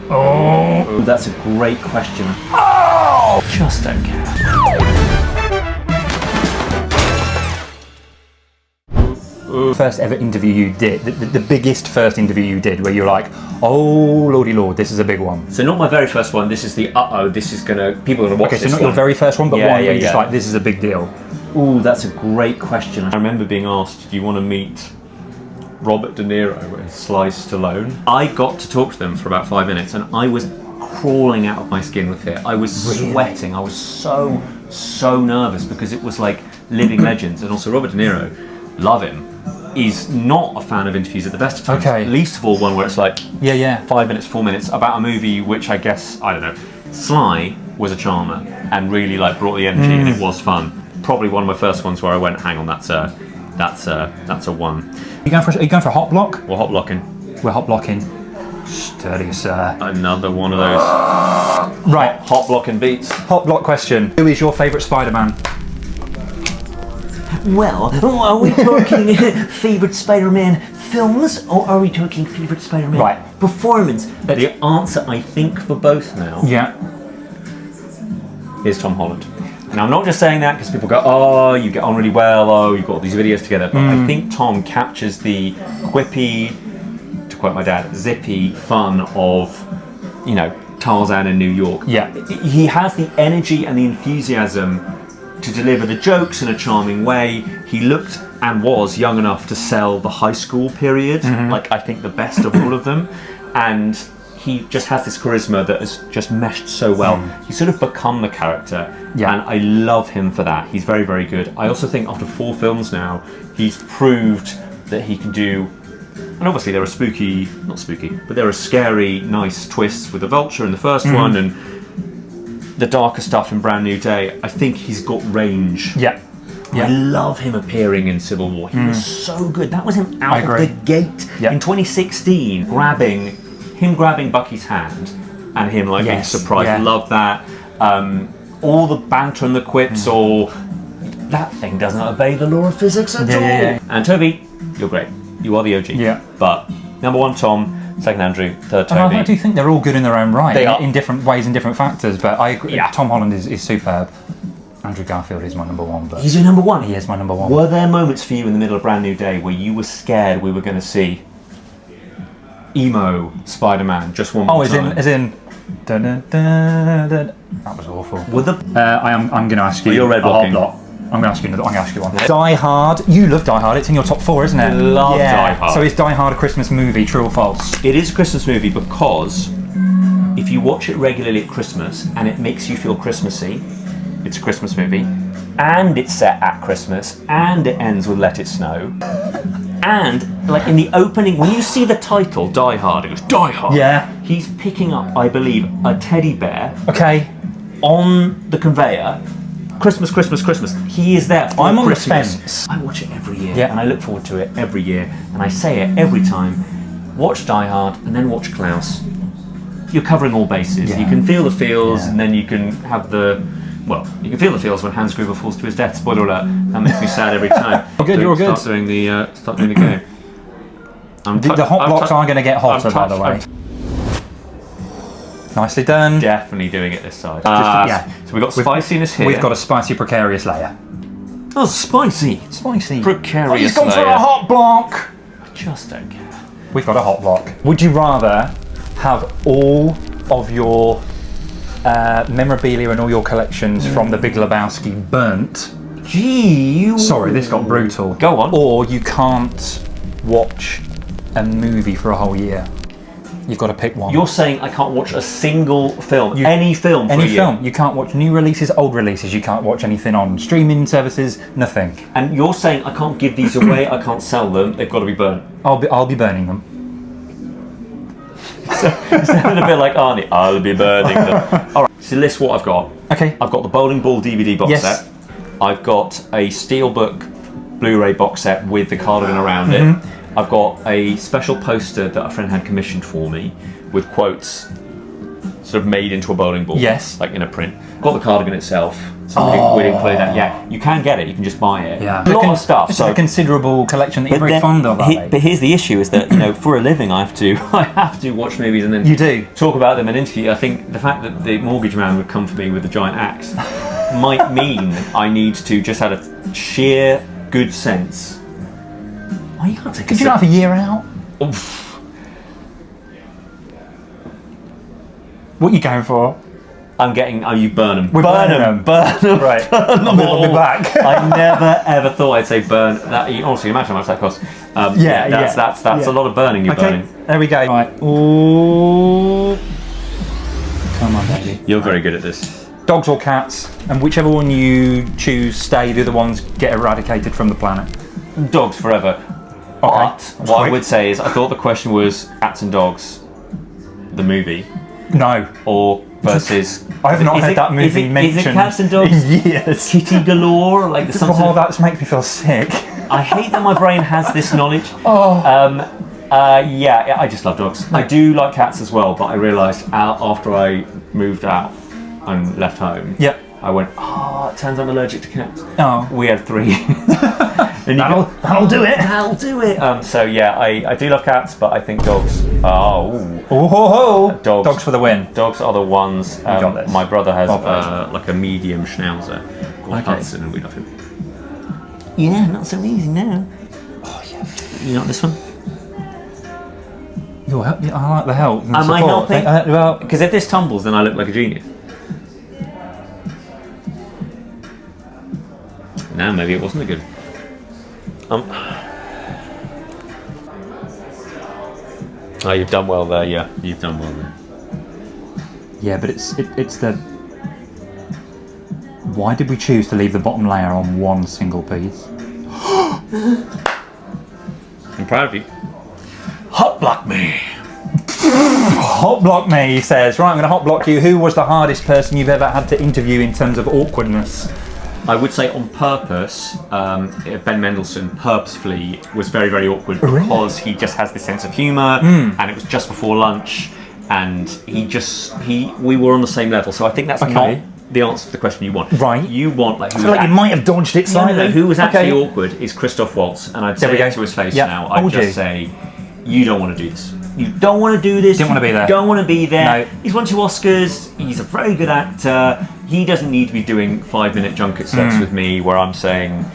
Oh, that's a great question. Just don't care. First ever interview you did, the biggest first interview you did, where you're like, oh lordy lord, this is a big one. So not my very first one. This is the this is gonna, people are gonna watch this. Okay, so not one. your very first one, but Yeah, one yeah, where you're just yeah. like, this is a big deal. Ooh, that's a great question. I remember being asked, do you want to meet Robert De Niro and Sly Stallone? I got to talk to them for about 5 minutes, and I was crawling out of my skin with fear. I was sweating. I was so nervous, because it was like living legends. And also Robert De Niro, love him. He's not a fan of interviews at the best of times. Okay. Least of all one where it's like 5 minutes, 4 minutes about a movie which I guess, I don't know. Sly was a charmer and really like brought the energy, and it was fun. Probably one of my first ones where I went, hang on, that's a one. Are you going for a hot block? We're hot blocking. We're hot blocking. Sturdy, sir. Another one of those. Right. Hot blocking beats. Hot block question. Who is your favourite Spider-Man? Well, are we talking favourite Spider-Man films, or are we talking favourite Spider-Man performance? The answer, I think, for both now is Tom Holland. And I'm not just saying that because people go, oh, you get on really well, oh, you've got all these videos together. But I think Tom captures the quippy, to quote my dad, zippy fun of, you know, Tarzan in New York. Yeah. He has the energy and the enthusiasm to deliver the jokes in a charming way. He looked and was young enough to sell the high school period, like I think the best of all of them. And he just has this charisma that has just meshed so well. He's sort of become the character, and I love him for that. He's very, very good. I also think after 4 films now, he's proved that he can do, and obviously there are not spooky, but there are scary, nice twists with the Vulture in the first one, and the darker stuff in Brand New Day. I think he's got range. I love him appearing in Civil War. He was so good. That was him out of the gate in 2016, grabbing Bucky's hand and him like being surprised. Love that. All the banter and the quips, or that thing doesn't obey the law of physics at all. And Toby, you're great. You are the OG. But number 1, Tom. Second, Andrew. Third, Toby. I do think they're all good in their own right. They are. In different ways and different factors, but I agree. Tom Holland is superb. Andrew Garfield is my number 1. But he's your number 1? He is my number 1. Were there moments for you in the middle of Brand New Day where you were scared we were going to see emo Spider-Man just one more time? As in dun, dun, dun, dun. That was awful. I'm going to ask you you're red blocking. Hot block. I'm going to ask you one. Die Hard. You love Die Hard. It's in your top 4, isn't it? Love Die Hard. So is Die Hard a Christmas movie, true or false? It is a Christmas movie because if you watch it regularly at Christmas and it makes you feel Christmassy, it's a Christmas movie, and it's set at Christmas, and it ends with Let It Snow. And like in the opening, when you see the title Die Hard, it goes Die Hard. Yeah. He's picking up, I believe, a teddy bear. Okay. On the conveyor. Christmas, Christmas, Christmas. He is there for I'm on Christmas. the fence. I watch it every year, and I look forward to it every year, and I say it every time. Watch Die Hard, and then watch Klaus. You're covering all bases. You can feel the feels, and then you can have the. Well, you can feel the feels when Hans Gruber falls to his death. Spoiler alert. That makes me sad every time. You're good. Start doing the game. The hot blocks are going to get hotter, by the way. Nicely done. Definitely doing it this side. So we've got spiciness here. We've got a spicy, precarious layer. Oh, spicy. Spicy. Precarious He's gone layer. for a hot block. I just don't care. We've got a hot block. Would you rather have all of your memorabilia and all your collections from The Big Lebowski burnt? Gee. Sorry, this got brutal. Go on. Or you can't watch a movie for a whole year. You've got to pick one. You're saying I can't watch a single film, any film for a year? Any film. You can't watch new releases, old releases. You can't watch anything on streaming services, nothing. And you're saying I can't give these away, I can't sell them, they've got to be burnt. I'll be burning them. So it sounded a bit like Arnie. I'll be burning them. Alright, so list what I've got. Okay. I've got the Bowling Ball DVD box set. I've got a Steelbook Blu-ray box set with the cardigan around it. I've got a special poster that a friend had commissioned for me with quotes sort of made into a bowling ball. Yes. Like in a print. Got the cardigan itself. So we'd include that. Yeah, you can get it. You can just buy it. Yeah. A lot of stuff. It's a considerable collection that you're very fond of. But here's the issue: is that for a living, I have to watch movies and then You do. talk about them and interview. I think the fact that the mortgage man would come for me with a giant axe might mean I need to just out of sheer good sense. Oh, you can't take. Could you not have a year out? Oof. What are you going for? I'm getting. Oh, you burn them. We're burning them. Burn them. Right. Burn them I'll all. be back. I never ever thought I'd say burn. That, honestly, imagine how much that costs. That's a lot of burning you're burning. There we go. Right. Ooh. Come on, baby. You're very good at this. Dogs or cats, and whichever one you choose stay, the other ones get eradicated from the planet. Dogs forever. But what I would say is, I thought the question was cats and dogs, the movie, No. or versus. I have not heard that movie mentioned Is it cats and dogs? in years. Kitty galore, like the something. Oh, that makes me feel sick. I hate that my brain has this knowledge. Yeah, I just love dogs. I do like cats as well, but I realised after I moved out and left home. Yep. I went, it turns out I'm allergic to cats. Oh. We had 3. And That'll do it. That'll do it. So yeah, I do love cats, but I think dogs. Dogs for the win. Dogs are the ones. got this. My brother has like a medium schnauzer called Okay. Hudson, and we love him. Yeah, not so easy now. Oh yeah. You got this one? I like the help. And Am I support. helping? Well, Because if this tumbles, then I look like a genius. No, maybe it wasn't a good. Oh, you've done well there. Yeah, you've done well there. yeah, but it's the. Why did we choose to leave the bottom layer on one single piece? I'm proud of you. Hot block me. Hot block me, he says. Right, I'm going to hot block you. Who was the hardest person you've ever had to interview in terms of awkwardness? I would say on purpose, Ben Mendelsohn purposefully was very, very awkward because he just has this sense of humour, and it was just before lunch, and we were on the same level. So I think that's not the answer to the question you want. Right. You want like. I feel like you might have dodged it slightly. No, who was actually awkward is Christoph Waltz, and I'd say it to his face now. I'd just say, you don't want to do this. You don't want to do this. Didn't want to be there. You don't want to be there. No. He's won 2 Oscars. He's a very good actor. He doesn't need to be doing 5-minute junket sets with me where I'm saying,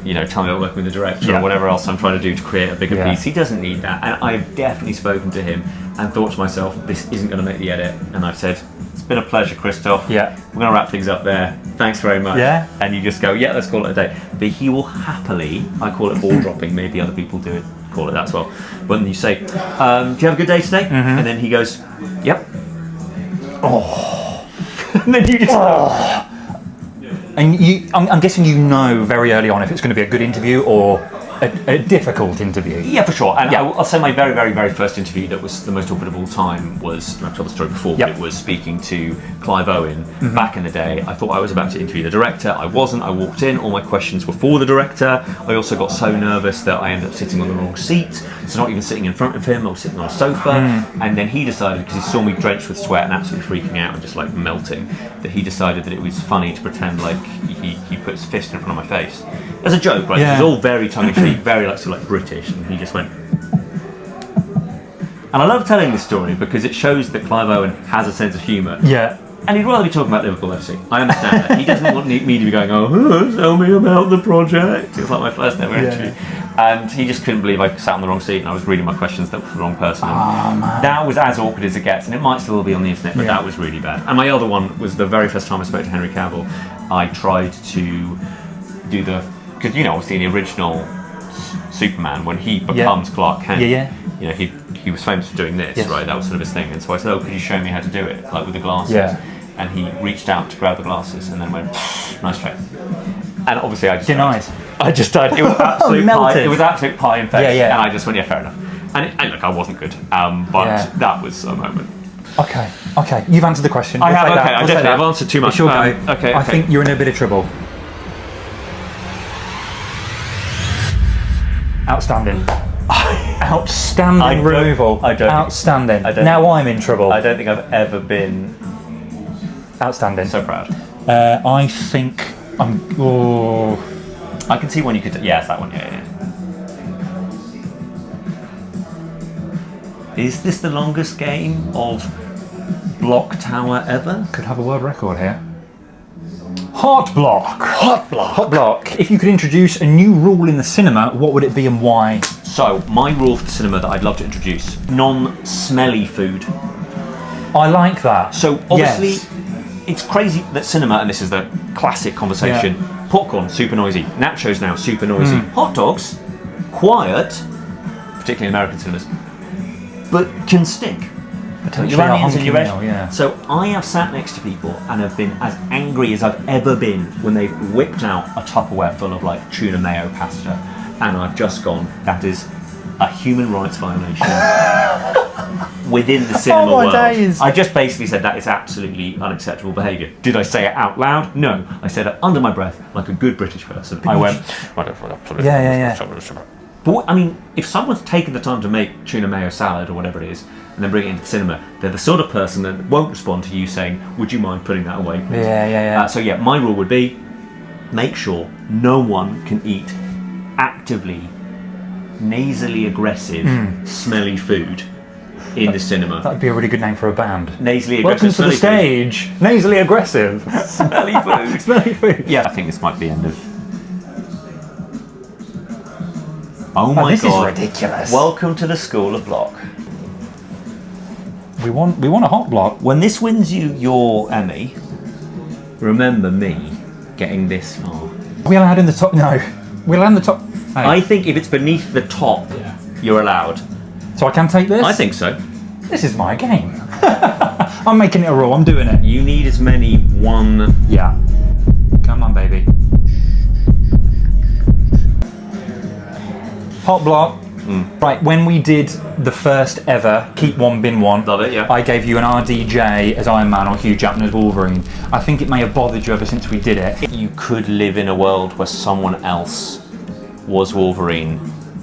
tell me about working with the director or whatever else I'm trying to do to create a bigger piece. He doesn't need that. And I've definitely spoken to him and thought to myself, this isn't going to make the edit. And I've said, it's been a pleasure, Christoph. Yeah. We're going to wrap things up there. Thanks very much. Yeah. And you just go, yeah, let's call it a day. But he will happily, I call it ball dropping, maybe other people do it, call it that as well. When you say, do you have a good day today? And then he goes, yep. And then you just And I'm guessing you know very early on if it's going to be a good interview or a difficult interview. Yeah, for sure. And I'll say my very, very, very first interview that was the most awkward of all time was, and I've told the story before, but it was speaking to Clive Owen back in the day. I thought I was about to interview the director. I wasn't. I walked in. All my questions were for the director. I also got so nervous that I ended up sitting on the wrong seat. So not even sitting in front of him, I was sitting on a sofa. And then he decided, because he saw me drenched with sweat and absolutely freaking out and just like melting, that he decided that it was funny to pretend like he put his fist in front of my face. As a joke, right? It was all very tongue-in-cheek, very like British, and he just went. And I love telling this story because it shows that Clive Owen has a sense of humour. Yeah. And he'd rather be talking about Liverpool FC. I understand that. He doesn't want me to be going, tell me about the project. It was like my first ever interview. And he just couldn't believe I sat on the wrong seat and I was reading my questions that were for the wrong person. And that was as awkward as it gets, and it might still be on the internet, but that was really bad. And my other one was the very first time I spoke to Henry Cavill. I tried to do because obviously in the original Superman, when he becomes Clark Kent, he was famous for doing this, right? That was sort of his thing. And so I said, could you show me how to do it, like with the glasses? And he reached out to grab the glasses and then went, nice try. And obviously I just died. It was absolute pie. It was absolute pie and face. And I just went, fair enough. And look, I wasn't good, but that was a moment. Okay. You've answered the question. I have. I've answered too much. It's your go. Okay. I think you're in a bit of trouble. Outstanding. Outstanding removal. Outstanding. Now I'm in trouble. I don't think I've ever been Outstanding. so proud. I think I'm. Oh. I can see one you could. Yeah, it's that one. Yeah. Is this the longest game of block tower ever? Could have a world record here. Hot block. Hot block. Hot block. If you could introduce a new rule in the cinema, what would it be and why? So, my rule for the cinema that I'd love to introduce: non-smelly food. I like that. So obviously, it's crazy that cinema, and this is the classic conversation. Popcorn super noisy. Nachos now super noisy. Hot dogs, quiet, particularly in American cinemas, but can stick. Your onions and your vegetables. So I have sat next to people and have been as angry as I've ever been when they've whipped out a Tupperware full of like tuna mayo pasta, and I've just gone, that is a human rights violation within the cinema world. Days. I just basically said that is absolutely unacceptable behaviour. Did I say it out loud? No. I said it under my breath like a good British person. I went, But I mean, if someone's taken the time to make tuna mayo salad or whatever it is, and then bring it into the cinema, they're the sort of person that won't respond to you saying, would you mind putting that away, please? So yeah, my rule would be, make sure no one can eat actively, nasally aggressive, smelly food in the cinema. That'd be a really good name for a band. Nasally Welcome aggressive. to the stage. Nasally aggressive. Smelly food. Smelly food. Yeah, I think this might be the end of. Oh my this god! Is ridiculous. Welcome to the School of Block. We want a hot block. When this wins you your Emmy, remember me getting this far. Are we allowed in the top? No. We're allowed in the top. Hey. I think if it's beneath the top, you're allowed. So I can take this? I think so. This is my game. I'm making it a rule. I'm doing it. You need as many one. Yeah. Come on, baby. Hot block. Right, when we did the first ever Keep One Bin One, Love it, yeah. I gave you an RDJ as Iron Man or Hugh Jackman as Wolverine. I think it may have bothered you ever since we did it. You could live in a world where someone else was Wolverine.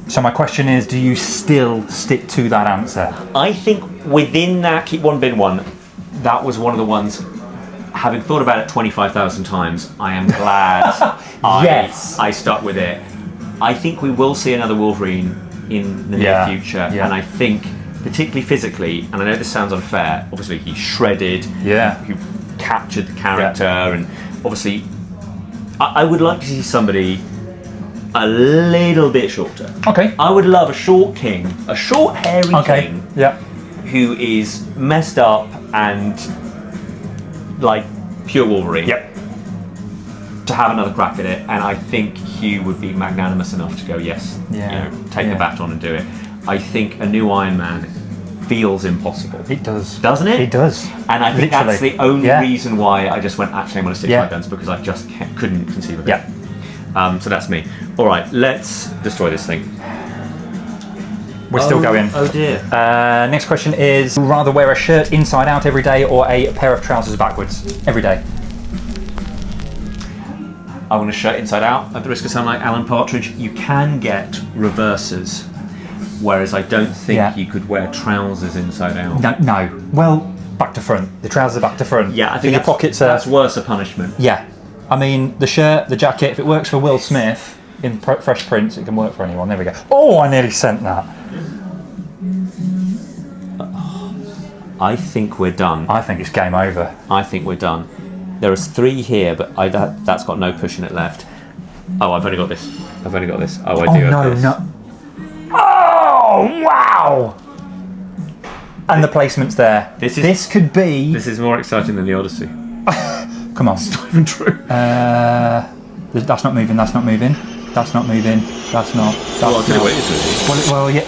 So my question is, do you still stick to that answer? I think within that Keep One Bin One, that was one of the ones. Having thought about it 25,000 times, I am glad I stuck with it. I think we will see another Wolverine in the near future, and I think, particularly physically, and I know this sounds unfair, obviously he shredded, he captured the character, and obviously I would like to see somebody a little bit shorter. Okay. I would love a short king, a short hairy king, who is messed up and like pure Wolverine. To have another crack at it, and I think Hugh would be magnanimous enough to go, yes, take the baton and do it. I think a new Iron Man feels impossible. It does. Doesn't it? It does. And I think that's the only reason why I just went, actually I'm going to stick to my guns, because I just couldn't conceive of it. So that's me. Alright, let's destroy this thing. We're still going. Oh dear. Next question is, would you rather wear a shirt inside out every day or a pair of trousers backwards every day? I want a shirt inside out. At the risk of sounding like Alan Partridge, you can get reversers, whereas I don't think you could wear trousers inside out. No. Well, back to front. The trousers are back to front. Yeah, I think your pockets are. That's worse a punishment. Yeah. I mean, the shirt, the jacket, if it works for Will Smith in Fresh Prince, it can work for anyone. There we go. Oh, I nearly sent that. I think we're done. I think it's game over. I think we're done. There is 3 here, but that's got no push in it left. Oh, I've only got this. Oh, I do have this. No. Oh, wow! And the placement's there. This could be... This is more exciting than the Odyssey. Come on. It's not even true. That's not moving, that's not moving. That's not moving. That's not... Well, I'll tell you what it is moving. Well, yeah.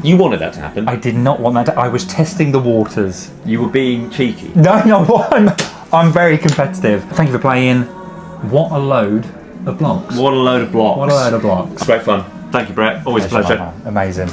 You wanted that to happen. I did not want that to... I was testing the waters. You were being cheeky. No, I'm very competitive. Thank you for playing. What a load of blocks. What a load of blocks. What a load of blocks. It's great fun. Thank you, Brett. Always a pleasure. Amazing.